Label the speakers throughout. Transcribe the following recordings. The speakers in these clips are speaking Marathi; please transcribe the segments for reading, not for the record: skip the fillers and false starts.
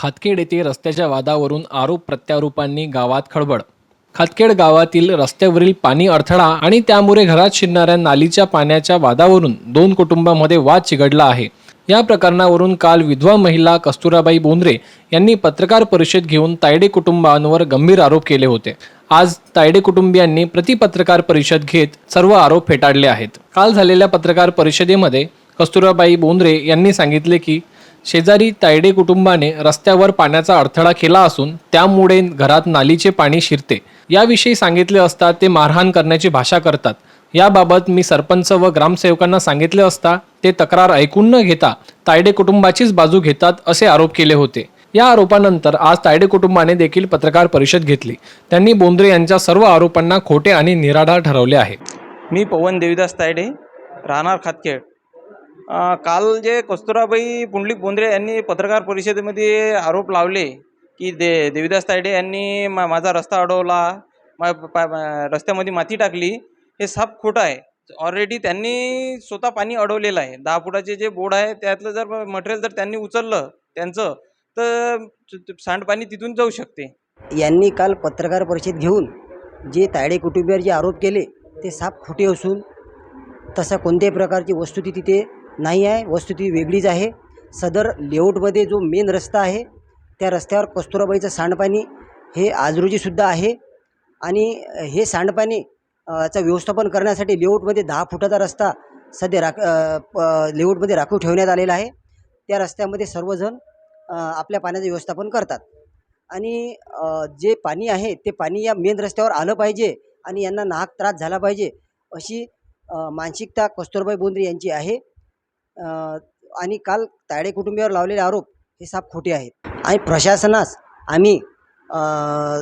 Speaker 1: खातखेड येथे रस्त्याच्या वादावरून आरोप प्रत्यारोपांनी गावात खळबळ. खातखेड गावातील रस्त्यावरील पाणी अडथळा आणि त्यामुळे घरात शिरणाऱ्या नालीच्या पाण्याच्या वादावरून दोन कुटुंबांमध्ये वाद चिघळला आहे. या प्रकरणावरून काल विधवा महिला कस्तुराबाई बोंद्रे यांनी पत्रकार परिषद घेऊन तायडे कुटुंबांवर गंभीर आरोप केले होते. आज तायडे कुटुंबियांनी पत्रकार परिषद घेत सर्व आरोप फेटाळले आहेत. काल झालेल्या पत्रकार परिषदेमध्ये कस्तुराबाई बोंद्रे यांनी सांगितले की शेजारी तायडे कुटुंबाने रस्त्यावर पाण्याचा अडथळा केला असून त्यामुळे घरात नालीचे पाणी शिरते. याविषयी सांगितले असता ते मारहाण करण्याची भाषा करतात. याबाबत मी सरपंच व ग्रामसेवकांना सांगितले असता ते तक्रार ऐकून न घेता तायडे कुटुंबाचीच बाजू घेतात असे आरोप केले होते. या आरोपानंतर आज तायडे कुटुंबाने देखील पत्रकार परिषद घेतली. त्यांनी बोंद्रे यांच्या सर्व आरोपांना खोटे आणि निराधार ठरवले आहे.
Speaker 2: मी पवन देविदास तायडे, राहणार खातखेड. काल जे कस्तुराबाई पुंडलिक बोंद्रे यांनी पत्रकार परिषदेमध्ये आरोप लावले की देविदास तायडे यांनी माझा रस्ता अडवला, रस्त्यामध्ये माती टाकली, हे साफ खोटं आहे. ऑलरेडी त्यांनी स्वतः पाणी अडवलेलं आहे. 10 फुटाचे जे बोर्ड आहे त्यातलं जर मटेरियल जर त्यांनी उचललं त्यांचं, तर सांडपाणी तिथून जाऊ शकते.
Speaker 3: यांनी काल पत्रकार परिषद घेऊन जे तायडे कुटुंबियांवर जे आरोप केले ते साफ खोटे असून तशा कोणत्याही प्रकारची वस्तुस्थिती तिथे नाही आहे. वस्तुस्थिती वेगळीच आहे. सदर लेआउटमध्ये जो मेन रस्ता आहे त्या रस्त्यावर कस्तुराबाईचं सांडपाणी हे आज रोजीसुद्धा आहे आणि हे सांडपाणी चं व्यवस्थापन करण्यासाठी लेआउटमध्ये 10 फुटाचा रस्ता सध्या लेआउटमध्ये राखीव ठेवण्यात आलेला आहे. त्या रस्त्यामध्ये सर्वजण आपल्या पाण्याचं व्यवस्थापन करतात आणि जे पाणी आहे ते पाणी या मेन रस्त्यावर आलं पाहिजे आणि यांना नाहक त्रास झाला पाहिजे अशी मानसिकता कस्तुरबाई बोंद्रे यांची आहे. आणि काल तायडे कुटुंबियांवर लावलेले आरोप हे साफ खोटे आहेत आणि प्रशासनास आम्ही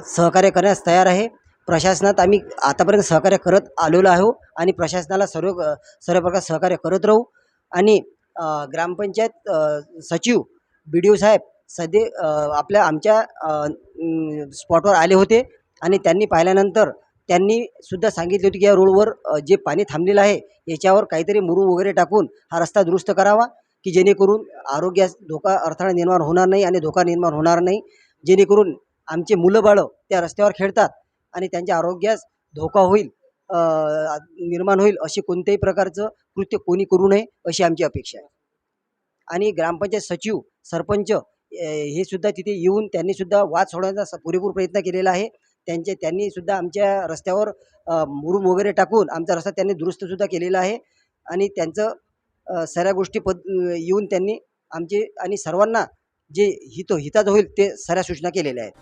Speaker 3: सहकार्य करण्यास तयार आहे. प्रशासनात आम्ही आतापर्यंत सहकार्य करत आलेलो आहो आणि प्रशासनाला सर्व प्रकार सहकार्य करत राहू. आणि ग्रामपंचायत सचिव BDO साहेब सध्या आमच्या स्पॉटवर आले होते आणि त्यांनी पाहिल्यानंतर त्यांनी सुद्धा सांगितले होते की या रोडवर जे पाणी थांबलेलं आहे याच्यावर काहीतरी मुरूम वगैरे टाकून हा रस्ता दुरुस्त करावा की जेणेकरून आरोग्यास धोका अडथळा निर्माण होणार नाही आणि धोका निर्माण होणार नाही, जेणेकरून आमचे मुलं बाळं त्या रस्त्यावर खेळतात आणि त्यांच्या आरोग्यास धोका होईल निर्माण होईल असे कोणत्याही प्रकारचं कृत्य कोणी करू नये अशी आमची अपेक्षा आहे. आणि ग्रामपंचायत सचिव सरपंच हे सुद्धा तिथे येऊन त्यांनी सुद्धा वाद सोडवण्याचा पुरेपूर प्रयत्न केलेला आहे. त्यांनी सुद्धा आमच्या रस्त्यावर मुरूम वगैरे टाकून आमचा रस्ता त्यांनी दुरुस्तसुद्धा केलेला आहे आणि त्यांचं साऱ्या गोष्टी येऊन त्यांनी आमचे आणि सर्वांना जे हिताचं होईल ते साऱ्या सूचना केलेल्या आहेत.